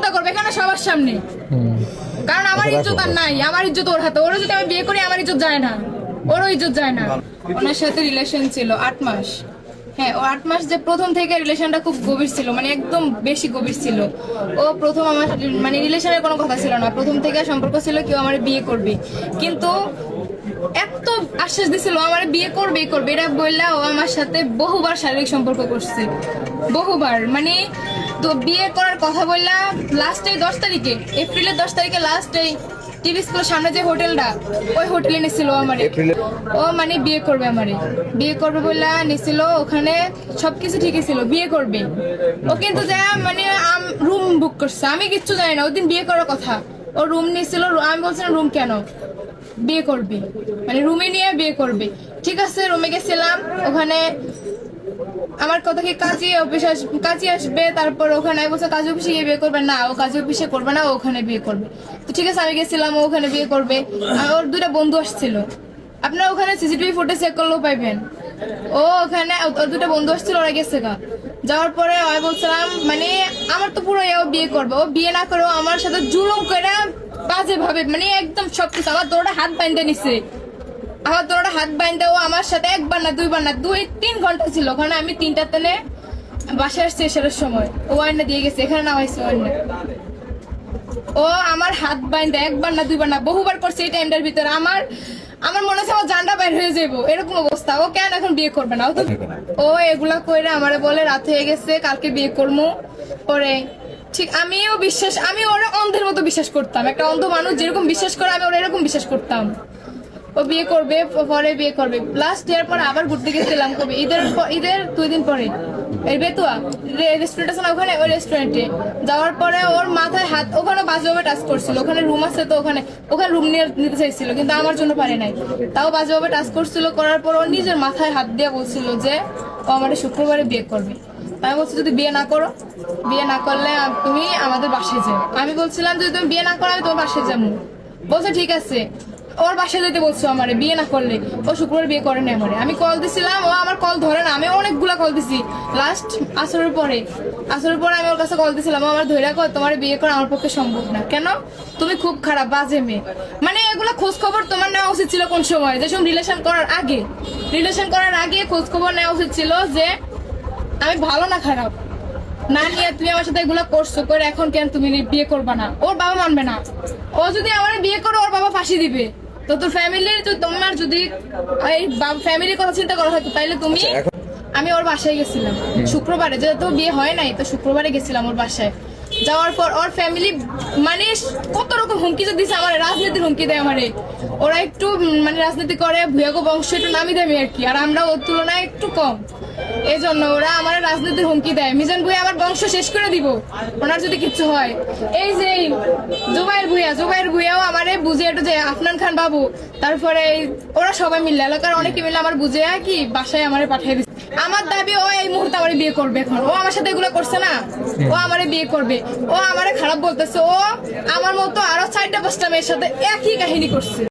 চিন্তা করবে কেন সবার সামনে, কারণ আমার ইজ্জত আর নাই, আমার ইজ্জত ওর হাতে। ওরা যদি আমি বিয়ে করি আমার ইজ্জত যায় না, ওরও ইজ্জত যায় না। ওনার সাথে রিলেশন ছিল 8 মাস। হ্যাঁ, ও 8 মাস যে প্রথম থেকে রিলেশনটা খুব গভীর ছিল, মানে একদম বেশি গভীর ছিল। ও প্রথম আমার মানে রিলেশনের কোনো কথা ছিল না, প্রথম থেকে সম্পর্ক ছিল কেউ আমার বিয়ে করবে, কিন্তু এত আশ্বাস দিছিল আমার বিয়ে করবে করবে এটা বললা ও আমার সাথে বহুবার শারীরিক সম্পর্ক করছে, বহুবার। মানে তো বিয়ে করার কথা বললা লাস্টে 10 তারিখে, এপ্রিলের 10 তারিখে লাস্ট এই টিভি স্কুলের সামনে যে হোটেলটা, ওই হোটেলে নিছিল আমারে। ও মানে বিয়ে করবে আমারে, বিয়ে করবে বললা নিছিল, ওখানে সবকিছু ঠিকই ছিল, বিয়ে করবে। ও কিন্তু যা মানে রুম বুক করছে, আমি কিচ্ছু জানি না। ওই দিন বিয়ে করার কথা, ও রুম নিছিল। আমি বলছিলাম রুম কেন, বিয়ে করবে, মানে রুমে নিয়ে বিয়ে করবে। ঠিক আছে, রুমে গেছিলাম, ওখানে আমার কথা কি কাজী আসবে, তারপর ওখানে বলছে কাজী অফিসে গিয়ে বিয়ে করবে না, ও কাজী অফিসে করবে না, ওখানে বিয়ে করবে। তো ঠিক আছে, আমি গেছিলাম, ও ওখানে বিয়ে করবে। ওর 2টা বন্ধু আসছিল, আপনারা ওখানে সিসিটিভি ফুটেজ চেক করলেও পাইবেন। ও ওখানে ওর 2টা বন্ধু আসছিল, ওরা গেছে গা। যাওয়ার পরে আমি বলছিলাম মানে আমার তো পুরো ও বিয়ে করবে, ও বিয়ে না করেও আমার সাথে জুলুম করে বাজে ভাবে, মানে একদম সবকিছু আমার দৌড়া হাত বাইন্ধে নিছে। আমার দৌড়া হাত বাইন্ধে ও আমার সাথে 1বার না 2বার না 2-3 ঘন্টা ছিল ওখানে। আমি 3টার তেনে বাসায় আসছি এসারের সময়, ও আইনা দিয়ে গেছে, এখানে নামাইছে আইনা। ও আমার হাত বাইন্ধে 1বার না 2বার না বহুবার করছে এই টাইমটার ভিতরে। আমার মনে হচ্ছে আমার জানটা বাইর হয়ে যাবো, এরকম অবস্থা। ও কেন এখন বিয়ে করবে না? ও এগুলা কইরা আমারে বলে রাত হয়ে গেছে, কালকে বিয়ে করবো। পরে ঠিক আমি ওরা অন্ধের মতো বিশ্বাস করতাম, একটা অন্ধ মানুষ যেরকম বিশ্বাস করে আমি ওরা এরকম বিশ্বাস করতাম। ও বিয়ে করবে, পরে বিয়ে করবে। লাস্ট ইয়ার পর আবার ঘুরতে গেছিলাম, কবে ঈদের 2 দিন পরে, এই বেতুয়া রেস্টুরেন্ট আছে না ওখানে, ওই রেস্টুরেন্টে যাওয়ার পরে ওর মাথায় হাত, ওখানে বাজেভাবে টাচ করছিল। ওখানে রুম আছে, তো ওখানে রুম নিতে চাইছিল, কিন্তু আমার জন্য পারে নাই। তাও বাজেভাবে টাচ করছিল, করার পর ওর নিজের মাথায় হাত দিয়ে বলছিল যে ও আমাদের শুক্রবারে বিয়ে করবে। আমি বলছি যদি বিয়ে না করো, বিয়ে না করলে তুমি আমাদের বাসায় যাও। আমি বলছিলাম যদি তুমি বিয়ে না করো আমি তোমার বাসায় যাবো। বলছে ঠিক আছে। ওর বাসায় যেতে বলছো আমারে বিয়ে না করলে। ও শুক্রবার বিয়ে করে না আমারে। আমি কল দিছিলাম, ও আমার কল ধরে না। আমি অনেকগুলা কল দিছি, লাস্ট আসরের পরে আমি ওর কাছে কল দিছিলাম, ও আমার ধৈর্য কর, তোমার বিয়ে করা আমার পক্ষে সম্ভব না। কেন? তুমি খুব খারাপ, বাজে মেয়ে। মানে এগুলা খোঁজ খবর তোমার নেওয়া উচিত ছিল কোন সময়, যে সময় রিলেশন করার আগে খোঁজ খবর নেওয়া উচিত ছিল যে আমি ভালো না খারাপ। না নিয়ে তুমি আমার সাথে এগুলা করছো, করে এখন কেন তুমি বিয়ে করবা না? ওর বাবা মানবে না। ও যদি আমার বিয়ে করো ওর বাবা ফাঁসি দিবে। তো তোর ফ্যামিলির, তো তোমার যদি এই ফ্যামিলির কথা চিন্তা করা হতো তাইলে তুমি। আমি ওর বাসায় গেছিলাম শুক্রবারে, যেহেতু বিয়ে হয় নাই, তো শুক্রবারে গেছিলাম ওর বাসায়। যাওয়ার পর ওর ফ্যামিলি মানে কত রকম হুমকি যে দিছে আমার, রাজনীতির হুমকি দেয় আমারে। ওরা একটু মানে রাজনীতি করে, ভুয়াগো বংশ একটু নামি দামি আর কি, আর আমরা ওর তুলনায় একটু কম। এই জন্য ওরা আমার রাজনীতির হুমকি দেয়, মিজান ভুঁইয়া আমার বংশ শেষ করে দিব ওনার যদি কিছু হয়। এই যে জুবাইর ভুঁইয়াও আমারে বুঝে একটু যে আফনান খান বাবু, তারপরে ওরা সবাই মিলে, এলাকার অনেকে মিলে আমার বুঝে কি বাসায় আমারে পাঠিয়ে দিচ্ছে। আমার দাবি ও এই মুহূর্তে আমারে বিয়ে করবে। এখন ও আমার সাথে এগুলো করছে না, ও আমারে বিয়ে করবে। ও আমারে খারাপ বলতেছে, ও আমার মতো আরো 4টা 5টা মেয়ের সাথে একই কাহিনী করছে।